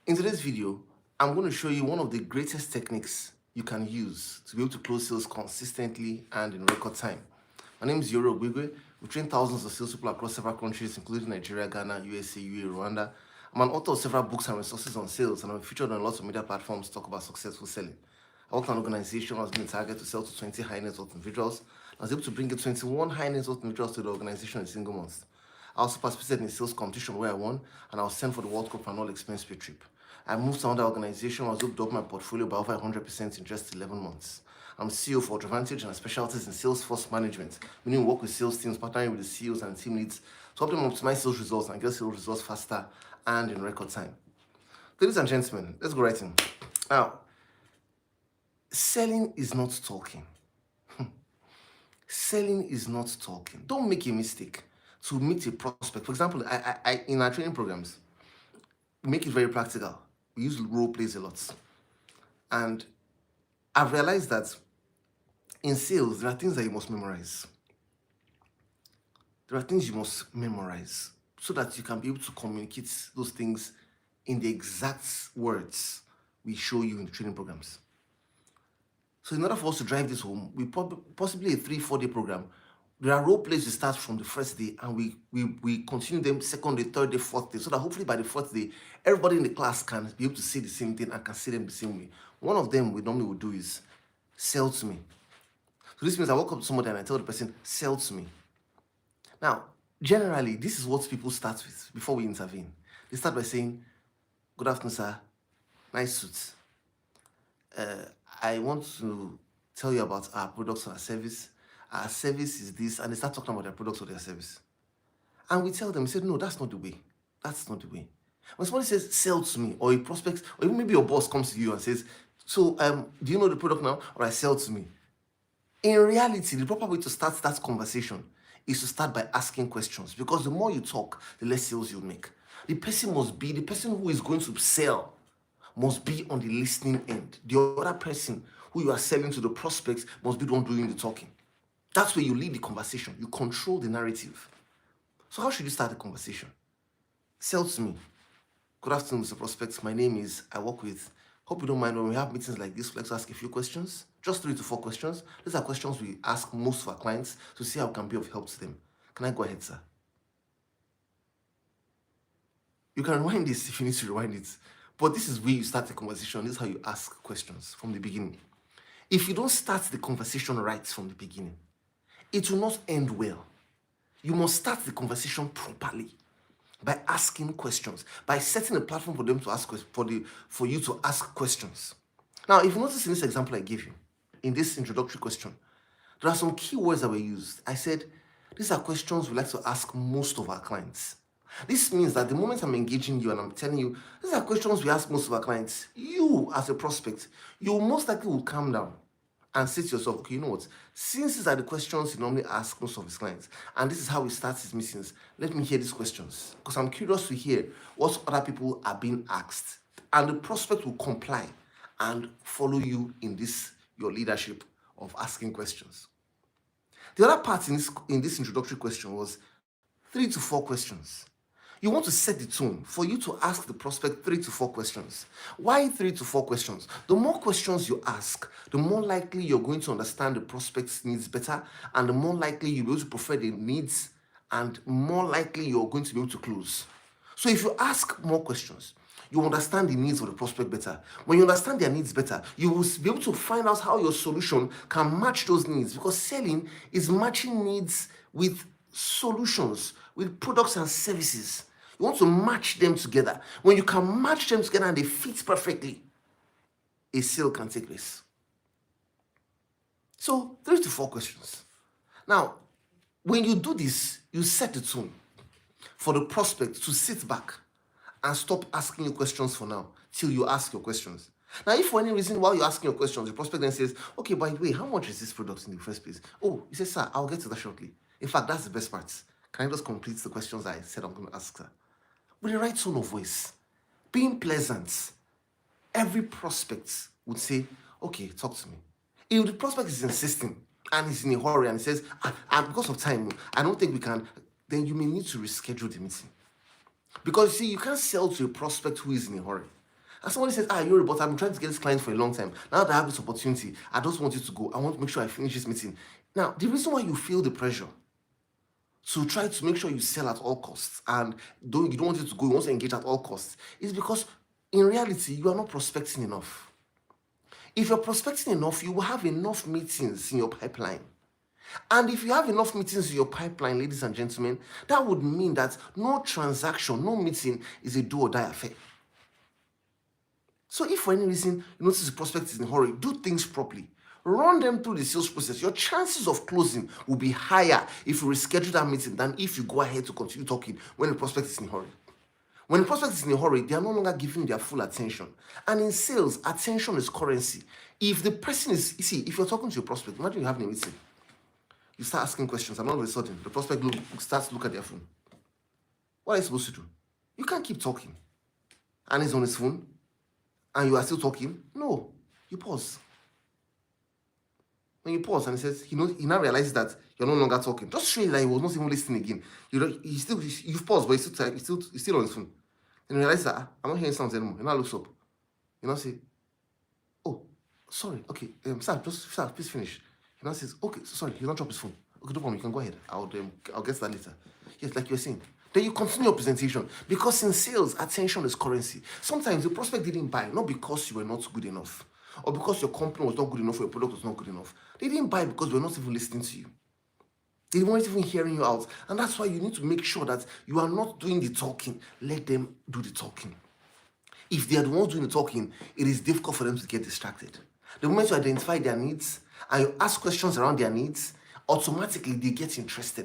In today's video, I'm going to show you one of the greatest techniques you can use to be able to close sales consistently and in record time. My name is Iyore. We train thousands of salespeople across several countries, including Nigeria, Ghana, USA, UAE, Rwanda. I'm an author of several books and resources on sales, and I'm featured on lots of media platforms to talk about successful selling. I work for an organization that was given a target to sell to 20 high net worth individuals. I was able to bring in 21 high net worth individuals to the organization in a single month. I also participated in a sales competition where I won, and I was sent for the World Cup and all expense paid trip. I moved to another organization. I was able to double my portfolio by over 100% in just 11 months. I'm CEO for Advantage and specialties in Salesforce management, meaning we work with sales teams, partnering with the CEOs and team leads to help them optimize sales results and get sales results faster and in record time. Ladies and gentlemen, let's go right in. Now, selling is not talking. Selling is not talking. Don't make a mistake to meet a prospect. For example, I in our training programs, we make it very practical. We use role plays a lot. And I've realized that in sales, there are things that you must memorize. There are things you must memorize so that you can be able to communicate those things in the exact words we show you in the training programs. So in order for us to drive this home, we possibly a 3-4 day program. There are role plays we start from the first day and we continue them second day, third day, fourth day, so that hopefully by the fourth day, everybody in the class can be able to say the same thing and can say them the same way. One of them we normally would do is sell to me. So this means I walk up to somebody and I tell the person, sell to me. Now, generally, this is what people start with before we intervene. They start by saying, good afternoon, sir. Nice suit. I want to tell you about our products and our service. Our service is this, and they start talking about their products or their service. And we tell them, we said, no, that's not the way. That's not the way. When somebody says, sell to me, or a prospect, or even maybe your boss comes to you and says, so, do you know the product now? Or sell to me. In reality, the proper way to start that conversation is to start by asking questions, because the more you talk, the less sales you'll make. The person who is going to sell must be on the listening end. The other person who you are selling to, the prospects, must be the one doing the talking. That's where you lead the conversation. You control the narrative. So how should you start the conversation? Sell to me. Good afternoon, Mr. Prospect. My name is, I work with, hope you don't mind when we have meetings like this, let's ask a few questions. Just 3 to 4 questions. These are questions we ask most of our clients to see how we can be of help to them. Can I go ahead, sir? You can rewind this if you need to rewind it. But this is where you start the conversation. This is how you ask questions from the beginning. If you don't start the conversation right from the beginning, it will not end well. You must start the conversation properly by asking questions, by setting a platform for them to ask for you to ask questions. Now, if you notice in this example I gave you, in this introductory question, there are some key words that were used. I said, these are questions we like to ask most of our clients. This means that the moment I'm engaging you and I'm telling you, these are questions we ask most of our clients, you as a prospect, you most likely will calm down and say to yourself, okay, you know what, since these are the questions he normally asks most of his clients, and this is how he starts his meetings, let me hear these questions, because I'm curious to hear what other people are being asked, and the prospect will comply and follow you in this, your leadership of asking questions. The other part in this introductory question was 3 to 4 questions. You want to set the tone for you to ask the prospect 3 to 4 questions. Why 3 to 4 questions? The more questions you ask, the more likely you're going to understand the prospect's needs better, and the more likely you'll be able to prefer the needs, and more likely you're going to be able to close. So if you ask more questions, you understand the needs of the prospect better. When you understand their needs better, you will be able to find out how your solution can match those needs, because selling is matching needs with solutions, with products and services. You want to match them together. When you can match them together and they fit perfectly, a sale can take place. So 3 to 4 questions. Now, when you do this, you set the tone for the prospect to sit back and stop asking you questions for now till you ask your questions. Now, if for any reason while you're asking your questions, the prospect then says, okay, by the way, how much is this product in the first place? Oh, he says, sir, I'll get to that shortly. In fact, that's the best part. Can I just complete the questions I said I'm going to ask, sir? With the right tone of voice, being pleasant, every prospect would say, okay, talk to me. If the prospect is insisting and he's in a hurry and he says, because of time, I don't think we can, then you may need to reschedule the meeting. Because you see, you can't sell to a prospect who is in a hurry. And somebody says, Iyore, but I've been trying to get this client for a long time. Now that I have this opportunity, I just want you to go. I want to make sure I finish this meeting. Now, the reason why you feel the pressure to try to make sure you sell at all costs, and though you don't want it to go, you want to engage at all costs, is because in reality, you are not prospecting enough. If you're prospecting enough, you will have enough meetings in your pipeline. And if you have enough meetings in your pipeline, ladies and gentlemen, that would mean that no transaction, no meeting is a do or die affair. So if for any reason you notice the prospect is in a hurry, do things properly. Run them through the sales process. Your chances of closing will be higher if you reschedule that meeting than if you go ahead to continue talking when the prospect is in a hurry. When the prospect is in a hurry, they are no longer giving their full attention. And in sales, attention is currency. If the person is, you see, if you're talking to your prospect, imagine you're having a meeting. You start asking questions, and all of a sudden, the prospect starts to look at their phone. What are you supposed to do? You can't keep talking. And he's on his phone, and you are still talking. No, you pause. When you pause and he says, he now realizes that you're no longer talking. Just show you that he was not even listening again. You've paused, but he's still on his phone. And he realizes that I'm not hearing sounds anymore. He now looks up. You now say, oh, sorry, okay, sir, please finish. He now says, okay, sorry, he'll not drop his phone. Okay, no problem, you can go ahead. I'll get to that later. Yes, like you're saying. Then you continue your presentation. Because in sales, attention is currency. Sometimes the prospect didn't buy, not because you were not good enough, or because your company was not good enough or your product was not good enough. They didn't buy because they were not even listening to you. They weren't even hearing you out. And that's why you need to make sure that you are not doing the talking. Let them do the talking. If they are the ones doing the talking, it is difficult for them to get distracted. The moment you identify their needs and you ask questions around their needs, automatically they get interested.